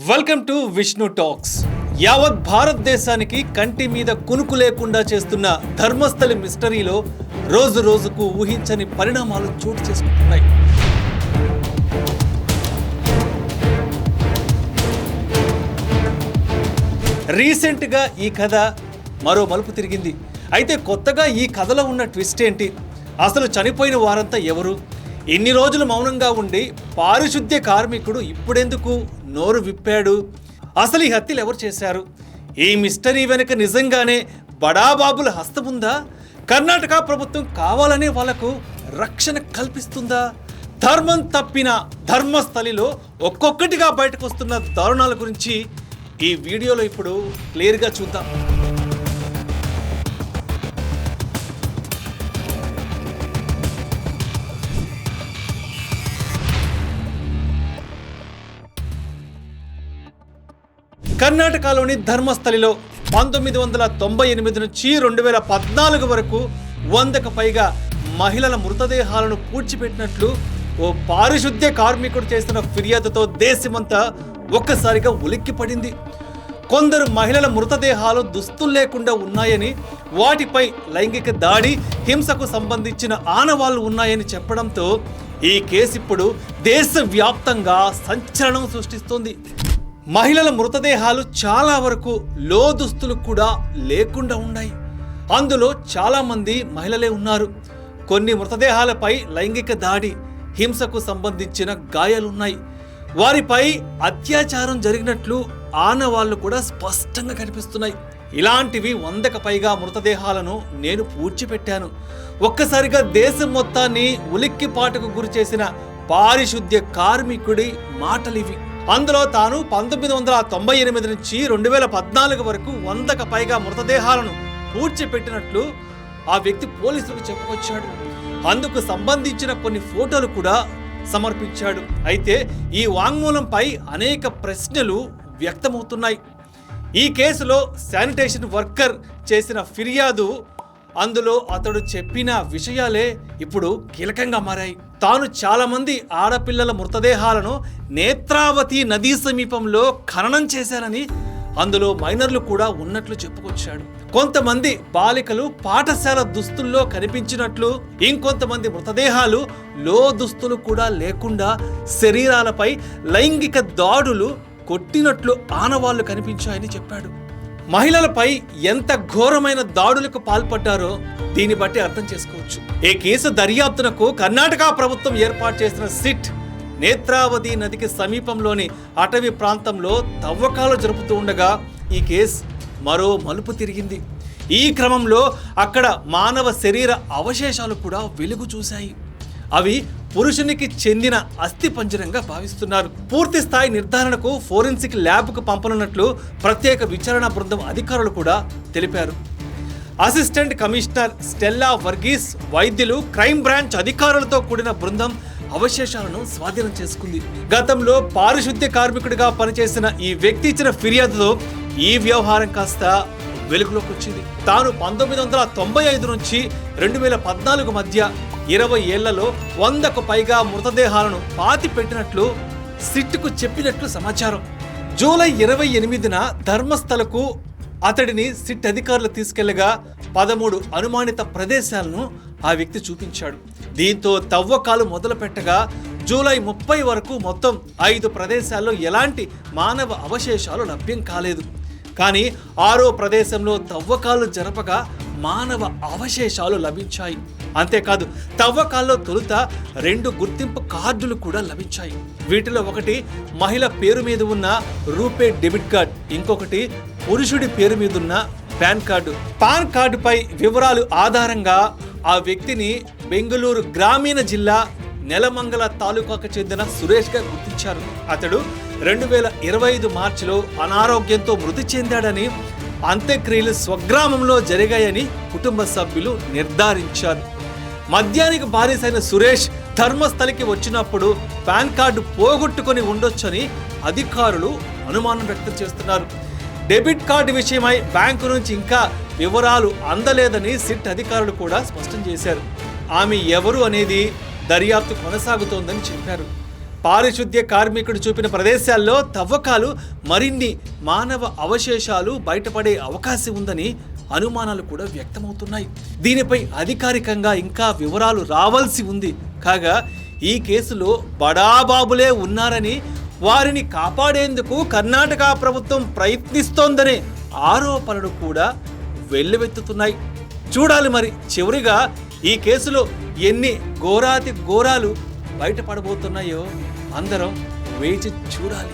Welcome to Vishnu talks. యావత్ భారతదేశానికి కంటి మీద కునుకు లేకుండా చేస్తున్న ధర్మస్థలి మిస్టరీలో రోజు రోజుకు ఊహించని పరిణామాలు చోటు చేసుకుంటున్నాయి. రీసెంట్గా ఈ కథ మరో మలుపు తిరిగింది. అయితే కొత్తగా ఈ కథలో ఉన్న ట్విస్ట్ ఏంటి? అసలు చనిపోయిన వారంతా ఎవరు? ఇన్ని రోజులు మౌనంగా ఉండి పారిశుద్ధ్య కార్మికుడు ఇప్పుడెందుకు నోరు విప్పాడు? అసలు ఈ హత్యలు ఎవరు చేశారు? ఈ మిస్టరీ వెనుక నిజంగానే బడాబాబుల హస్తముందా? కర్ణాటక ప్రభుత్వం కావాలనే వాళ్లకు రక్షణ కల్పిస్తుందా? ధర్మం తప్పిన ధర్మస్థలిలో ఒక్కొక్కటిగా బయటకు వస్తున్న దారుణాల గురించి ఈ వీడియోలో ఇప్పుడు క్లియర్గా చూద్దాం. కర్ణాటకలోని ధర్మస్థలిలో 1998 నుంచి 2014 వరకు 100కు పైగా మహిళల మృతదేహాలను పూడ్చిపెట్టినట్లు ఓ పారిశుద్ధ్య కార్మికుడు చేసిన ఫిర్యాదుతో దేశమంతా ఒక్కసారిగా ఉలిక్కిపడింది. కొందరు మహిళల మృతదేహాలు దుస్తులు లేకుండా ఉన్నాయని, వాటిపై లైంగిక దాడి, హింసకు సంబంధించిన ఆనవాళ్లు ఉన్నాయని చెప్పడంతో ఈ కేసు ఇప్పుడు దేశవ్యాప్తంగా సంచలనం సృష్టిస్తోంది. మహిళల మృతదేహాలు చాలా వరకు లో దుస్తులు కూడా లేకుండా ఉన్నాయి. అందులో చాలామంది మహిళలే ఉన్నారు. కొన్ని మృతదేహాలపై లైంగిక దాడి, హింసకు సంబంధించిన గాయాలున్నాయి. వారిపై అత్యాచారం జరిగినట్లు ఆనవాళ్లు కూడా స్పష్టంగా కనిపిస్తున్నాయి. ఇలాంటివి 100కు పైగా మృతదేహాలను నేను పూడ్చిపెట్టాను. ఒక్కసారిగా దేశం మొత్తాన్ని ఉలిక్కిపాటుకు గురి చేసిన పారిశుద్ధ్య కార్మికుడి మాటలివి. అందులో తాను 1998 నుంచి 2014 వరకు 100కు పైగా మృతదేహాలను పూడ్చిపెట్టినట్లు ఆ వ్యక్తి పోలీసులకు చెప్పుకొచ్చాడు. అందుకు సంబంధించిన కొన్ని ఫోటోలు కూడా సమర్పించాడు. అయితే ఈ వాంగ్మూలంపై అనేక ప్రశ్నలు వ్యక్తమవుతున్నాయి. ఈ కేసులో శానిటేషన్ వర్కర్ చేసిన ఫిర్యాదు, అందులో అతడు చెప్పిన విషయాలే ఇప్పుడు కీలకంగా మారాయి. తాను చాలా మంది ఆడపిల్లల మృతదేహాలను నేత్రావతి నదీ సమీపంలో ఖననం చేశానని, అందులో మైనర్లు కూడా ఉన్నట్లు చెప్పుకొచ్చాడు. కొంతమంది బాలికలు పాఠశాల దుస్తుల్లో కనిపించినట్లు, ఇంకొంతమంది మృతదేహాలు లో దుస్తులు కూడా లేకుండా శరీరాలపై లైంగిక దాడులు కొట్టినట్లు ఆనవాళ్లు కనిపించాయని చెప్పాడు. మహిళలపై ఎంత ఘోరమైన దాడులకు పాల్పడ్డారో దీన్ని బట్టి అర్థం చేసుకోవచ్చు. ఈ కేసు దర్యాప్తునకు కర్ణాటక ప్రభుత్వం ఏర్పాటు చేసిన సిట్ నేత్రావతి నదికి సమీపంలోని అటవీ ప్రాంతంలో తవ్వకాలు జరుపుతూ ఉండగా ఈ కేసు మరో మలుపు తిరిగింది. ఈ క్రమంలో అక్కడ మానవ శరీర అవశేషాలు కూడా వెలుగు చూశాయి. అవి పురుషునికి చెందిన అస్థిపంజరంగా భావిస్తున్నారు. పూర్తి స్థాయి నిర్ధారణకు ఫోరెన్సిక్ ల్యాబ్కు పంపనున్నట్లు ప్రత్యేక విచారణ బృందం అధికారులు కూడా తెలిపారు. అసిస్టెంట్ కమిషనర్ స్టెల్లా వర్గీస్, వైద్యులు, క్రైమ్ బ్రాంచ్ అధికారులతో కూడిన బృందం అవశేషాలను స్వాధీనం చేసుకుంది. గతంలో పారిశుద్ధ్య కార్మికుడిగా పనిచేసిన ఈ వ్యక్తి ఇచ్చిన ఫిర్యాదుతో ఈ వ్యవహారం కాస్త వెలుగులోకి వచ్చింది. తాను 1995 నుంచి 2014 మధ్య 20 ఏళ్లలో 100కు పైగా మృతదేహాలను పాతి పెట్టినట్లు సిట్కు చెప్పినట్లు సమాచారం. జూలై 28న ధర్మస్థలకు అతడిని సిట్ అధికారులు తీసుకెళ్లగా 13 అనుమానిత ప్రదేశాలను ఆ వ్యక్తి చూపించాడు. దీంతో తవ్వకాలు మొదలు పెట్టగా జూలై 30 వరకు మొత్తం 5 ప్రదేశాల్లో ఎలాంటి మానవ అవశేషాలు లభ్యం కాలేదు. కానీ 6వ ప్రదేశంలో తవ్వకాలు జరపగా మానవ అవశేషాలు లభించాయి. అంతేకాదు, తవ్వకాల్లో తొలుత 2 గుర్తింపు కార్డులు కూడా లభించాయి. వీటిలో ఒకటి మహిళ పేరు మీద ఉన్న రూపే డెబిట్ కార్డ్, ఇంకొకటి పురుషుడి పేరు మీద ఉన్న పాన్ కార్డు. పాన్ కార్డుపై వివరాలు ఆధారంగా ఆ వ్యక్తిని బెంగళూరు గ్రామీణ జిల్లా నెలమంగళ తాలూకాకు చెందిన సురేష్ గా గుర్తించారు. అతడు 2025 మార్చిలో అనారోగ్యంతో మృతి చెందాడని, అంత్యక్రియలు స్వగ్రామంలో జరిగాయని కుటుంబ సభ్యులు నిర్ధారించారు. మద్యానికి బానిసైన సురేష్ ధర్మస్థలికి వచ్చినప్పుడు పాన్ కార్డు పోగొట్టుకొని ఉండొచ్చని అధికారులు అనుమానం వ్యక్తం చేస్తున్నారు. డెబిట్ కార్డు విషయమై బ్యాంకు నుంచి ఇంకా వివరాలు అందలేదని సిట్ అధికారులు కూడా స్పష్టం చేశారు. ఆమె ఎవరు అనేది దర్యాప్తు కొనసాగుతోందని చెప్పారు. పారిశుద్ధ్య కార్మికుడు చూపిన ప్రదేశాల్లో తవ్వకాలు మరిన్ని మానవ అవశేషాలు బయటపడే అవకాశం ఉందని అనుమానాలు కూడా వ్యక్తమవుతున్నాయి. దీనిపై అధికారికంగా ఇంకా వివరాలు రావాల్సి ఉంది. కాగా ఈ కేసులో బడాబాబులే ఉన్నారని, వారిని కాపాడేందుకు కర్ణాటక ప్రభుత్వం ప్రయత్నిస్తోందనే ఆరోపణలు కూడా వెల్లువెత్తుతున్నాయి. చూడాలి మరి చివరిగా ఈ కేసులో ఎన్ని ఘోరాతి ఘోరాలు బయటపడబోతున్నాయో అందరం వేచి చూడాలి.